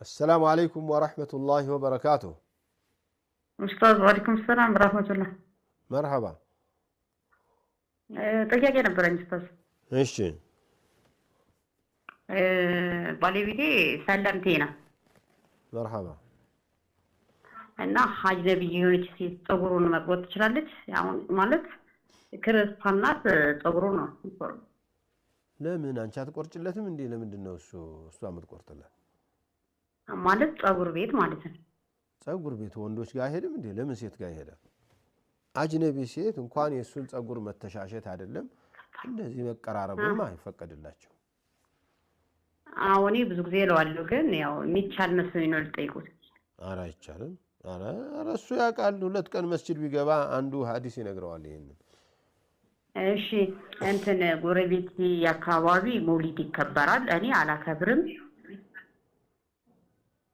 السلام عليكم ورحمة الله وبركاته. أستاذ وعليكم السلام ورحمة الله. مرحبا. ጥያቄ ነበረኝ ኡስታዝ። እሺ ባለቤቴ ሰለምቴ ነው مرحبا እና ሀጅ ነብይ የሆነች ሴት ፀጉሩን መቁረጥ ትችላለች? አሁን ማለት ክርስቲያን ናት፣ ፀጉሩን ነው የምትቆርጠው። ለምን አንቺ አትቆርጭለትም እንዴ? ለምንድን ነው እሷ የምትቆርጥለት? ማለት ፀጉር ቤት ማለት ነው። ፀጉር ቤት ወንዶች ጋር አይሄድም እንዴ? ለምን ሴት ጋር ይሄዳል? አጅነቢ ሴት እንኳን የሱን ፀጉር መተሻሸት አይደለም እንደዚህ መቀራረብም አይፈቀድላቸው። አሁን ብዙ ጊዜ እለዋለሁ፣ ግን ያው የሚቻል መስሎኝ ነው ልጠይቁት። ኧረ አይቻልም። ኧረ እሱ ያውቃል። 2 ቀን መስጂድ ቢገባ አንዱ ሐዲስ ይነግረዋል ይሄንን። እሺ እንትን ጎረቤት አካባቢ መውሊድ ይከበራል። እኔ አላከብርም።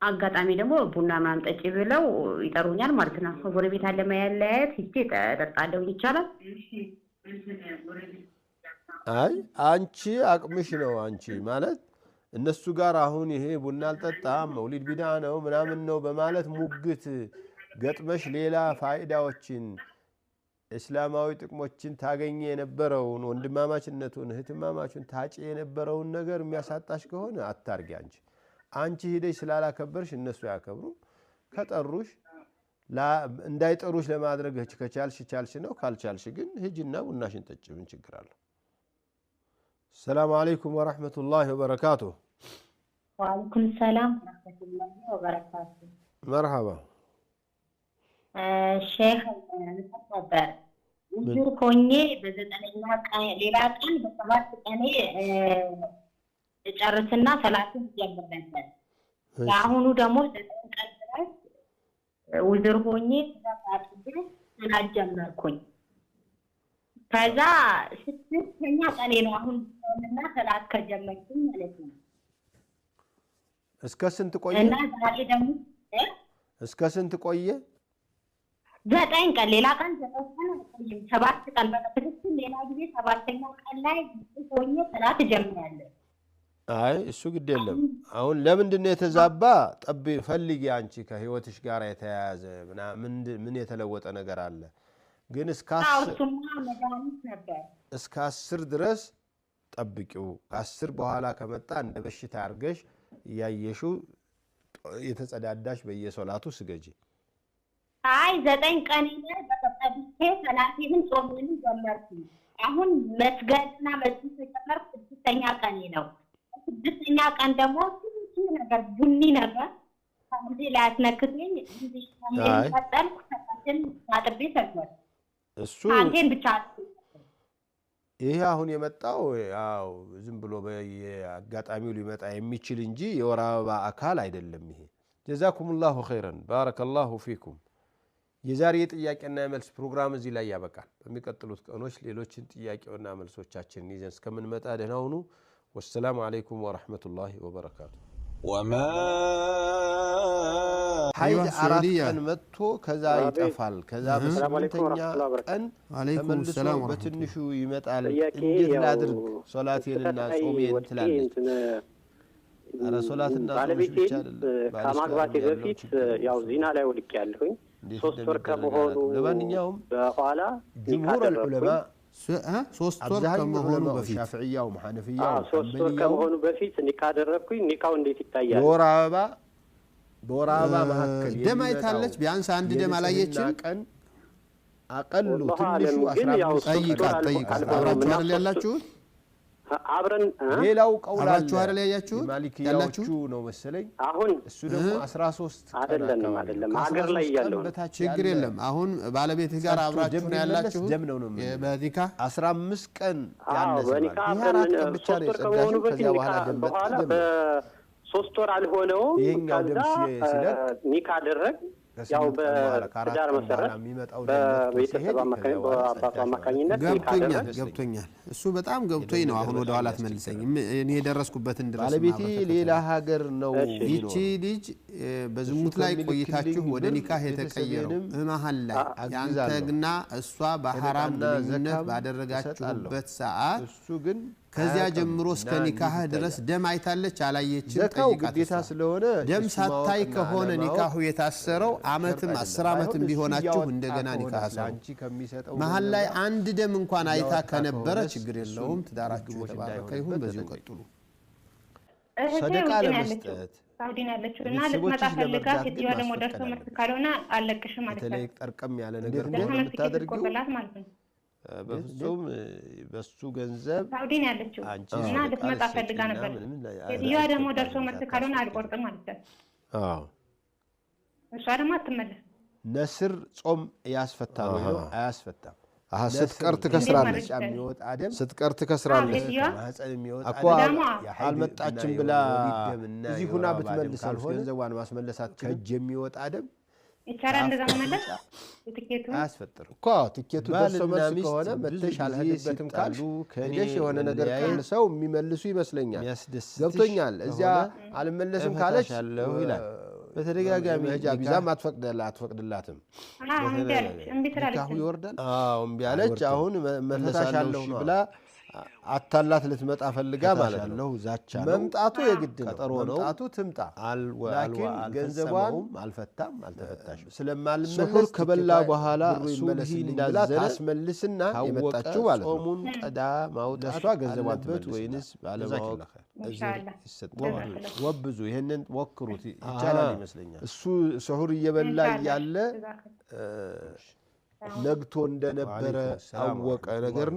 አጋጣሚ ደግሞ ቡና ማምጠጭ ብለው ይጠሩኛል ማለት ነው። ጎረቤት አለ ማያለያየት እቺ ተጠጣለው ይቻላል? አይ አንቺ አቅምሽ ነው። አንቺ ማለት እነሱ ጋር አሁን ይሄ ቡና አልጠጣም መውሊድ ቢዳ ነው ምናምን ነው በማለት ሙግት ገጥመሽ ሌላ ፋይዳዎችን እስላማዊ ጥቅሞችን ታገኘ የነበረውን ወንድማማችነቱን እህትማማቹን ታጪ የነበረውን ነገር የሚያሳጣሽ ከሆነ አታርጊ። አንቺ ሄደሽ ስላላከበርሽ እነሱ ያከብሩ። ከጠሩሽ እንዳይጠሩሽ ለማድረግ ከቻልሽ ቻልሽ ነው። ካልቻልሽ ግን ሂጂና ቡናሽን ጠጪ። ምን ችግር አለው? السلام عليكم ورحمة الله وبركاته. وعليكم السلام ورحمة الله وبركاته. مرحبا. الشيخ نتفضل. وجور كوني بزتنينا ليلا كان بسبات كاني ጨርስና ሰላትን ጀምረናል። ያሁኑ ደግሞ ተንቀጥራስ ውዝር ሆኜ ተሳታጥቤ ተናጀመርኩኝ። ከዛ 6ኛ ቀኔ ነው አሁን እና ሰላት ከጀመርኩኝ ማለት ነው። እስከ ስንት ቆየ? እና ዛሬ ደግሞ እስከ ስንት ቆየ? 9 ቀን። ሌላ ቀን 9 ቀን ቆየ። 7 ቀን በትክክል ሌላ ጊዜ 7ኛ ቀን ላይ ሆኜ ሰላት ጀምራለሁ። አይ እሱ ግድ የለም። አሁን ለምንድን ነው የተዛባ? ጠብ ፈልጊ። አንቺ ከህይወትሽ ጋር የተያያዘ ምን የተለወጠ ነገር አለ? ግን እስከ 10 ድረስ ጠብቂው። ከ10 በኋላ ከመጣ እንደ በሽታ አርገሽ ያየሽው የተጸዳዳሽ በየሶላቱ ስገጂ። አይ 9 ቀን ላይ በተጠብቄ ሰላቴን ጾምን ጀመርኩ። አሁን መስገድና መስጊድ ተጨመርኩ። 6ኛ ቀን ነው። 6ኛ ቀን ደግሞ ትንሽ ነገር ቡኒ ነገር ከዚህ ላይ አስነክተኝ እንዲህ ተጠልኩ። ተጠልኩ ታጥቤ ሰገድኩ። እሱ አንቴን ብቻ ይሄ አሁን የመጣው ያው ዝም ብሎ በአጋጣሚው ሊመጣ የሚችል እንጂ የወር አበባ አካል አይደለም። ይሄ ጀዛኩሙላሁ ኸይረን ባረከላሁ ፊኩም። የዛሬ ጥያቄና መልስ ፕሮግራም እዚህ ላይ ያበቃል። በሚቀጥሉት ቀኖች ሌሎችን ጥያቄውና መልሶቻችንን ይዘን እስከምንመጣ ደህና ሁኑ። والسلام عليكم ورحمة الله وبركاته. وما حيث أردت أن متو كذا يتفعل كذا بس أن عليكم السلام بتنشو يمتعل إنجد لا درك صلاة الناس أمين تلالي على صلاة الناس مش بيشال كما قبات يغفيت ياو زينا لا يولك يالهوين صوستور كمهونو بقالا جمهور العلماء 3 ወር ከመሆኑ በፊት ሻፊዒያው መሐነፊያው 3 ወር ከመሆኑ በፊት ኒካ አደረኩኝ። ኒካው እንዴት ይታያል? በወር አበባ መካከል ደም አይታለች። ቢያንስ አንድ ደም አላየችም። ቀን አቀሉ ትንሹ 15 ጠይቃት አብራችሁ አይደል ያላችሁት? አብረን ሌላው ቀውላ አብራችሁ አይደል ያያችሁት? ማሊኪያዎቹ ነው መሰለኝ። አሁን እሱ ደግሞ 13 አይደለም ሀገር ላይ ያለው ችግር የለም። አሁን ባለቤትህ ጋር አብራችሁ ነው ያላችሁት? በኒካ 15 ቀን ያነሰ ብቻ ነው የጸዳው። ከዚያ በኋላ በ3 ወር አልሆነውም። ከዛ ኒካ አደረግ ያው በትዳር መሰረት በቤተሰብ አማካኝነት ገብቶኛል። እሱ በጣም ገብቶኝ ነው። አሁን ወደ ኋላ ተመልሰኝ እኔ የደረስኩበትን ድረስ ባለቤቴ ሌላ ሀገር ነው። ይቺ ልጅ በዝሙት ላይ ቆይታችሁ ወደ ኒካህ የተቀየረው መሀል ላይ ያንተና እሷ በሐራም ግንኙነት ባደረጋችሁበት ሰዓት እሱ ግን ከዚያ ጀምሮ እስከ ኒካህ ድረስ ደም አይታለች አላየችም ዘካው ግዴታ ስለሆነ ደም ሳታይ ከሆነ ኒካሁ የታሰረው አመትም 10 አመትም ቢሆናችሁ እንደገና ኒካህ አሰሩ መሃል ላይ አንድ ደም እንኳን አይታ ከነበረ ችግር የለውም ትዳራችሁ ተባረከ ይሁን በዚሁ ቀጥሉ ሰደቃ ለመስጠት ሳውዲን ያለችውና ልትመጣ ፈልጋ ሴትዮዋ ደግሞ ደርሶ መልስ ካልሆነ አለቅሽም ማለት ነው በተለይ ጠርቀም ያለ ነገር እንደምታደርጊው ማለት ነው በፍጹም በሱ ገንዘብ ሳውዲን ያለችው እና ልትመጣ ፈልጋ ነበር ሴትዮዋ ደግሞ ደርሶ መልስ ካልሆነ አልቆርጥም ማለት ነው አዎ እሷ ደግሞ አትመለስ ነስር ጾም ያስፈታ ነው አያስፈታም ስትቀርት ከስራለች ስትቀርት ከስራለች ማህፀን የሚወጣ አደም አልመጣችም ብላ እዚህ ሁና ብትመልስ ገንዘቧን ማስመለሳት ከእጅ የሚወጣ አደም ይቻላል እንደዛ መመለስ ትኬቱ አያስፈጥርም እኮ ትኬቱ ደርሶ መልስ ከሆነ መተሽ አልሄድበትም ካሉ ከሄደሽ የሆነ ነገር ቀንሰው የሚመልሱ ይመስለኛል ገብቶኛል እዚያ አልመለስም ካለች ይላል በተደጋጋሚ ሂጃብ አትፈቅድላትም እንቢትራለች ይወርዳል እምቢ አለች አሁን መለሳለሁ ብላ አታላት ልትመጣ ፈልጋ ማለት ነው ዛቻ መምጣቱ የግድ ነው ቀጠሮ ነው መምጣቱ ትምጣ ላኪን ገንዘቧን አልፈታም አልተፈታሽም ስለማልመለስ ከበላ በኋላ ሱብሂ እንዳዘለ አስመልስና የመጣችው ማለት ነው ጾሙን ቀዳ ማውጣቷ ገንዘቧን ትመልስ ወይንስ ባለማወቅ ወብዙ ይሄንን ወክሩት ይቻላል ይመስለኛል እሱ ሱሁር እየበላ ያለ ነግቶ እንደነበረ አወቀ ነገር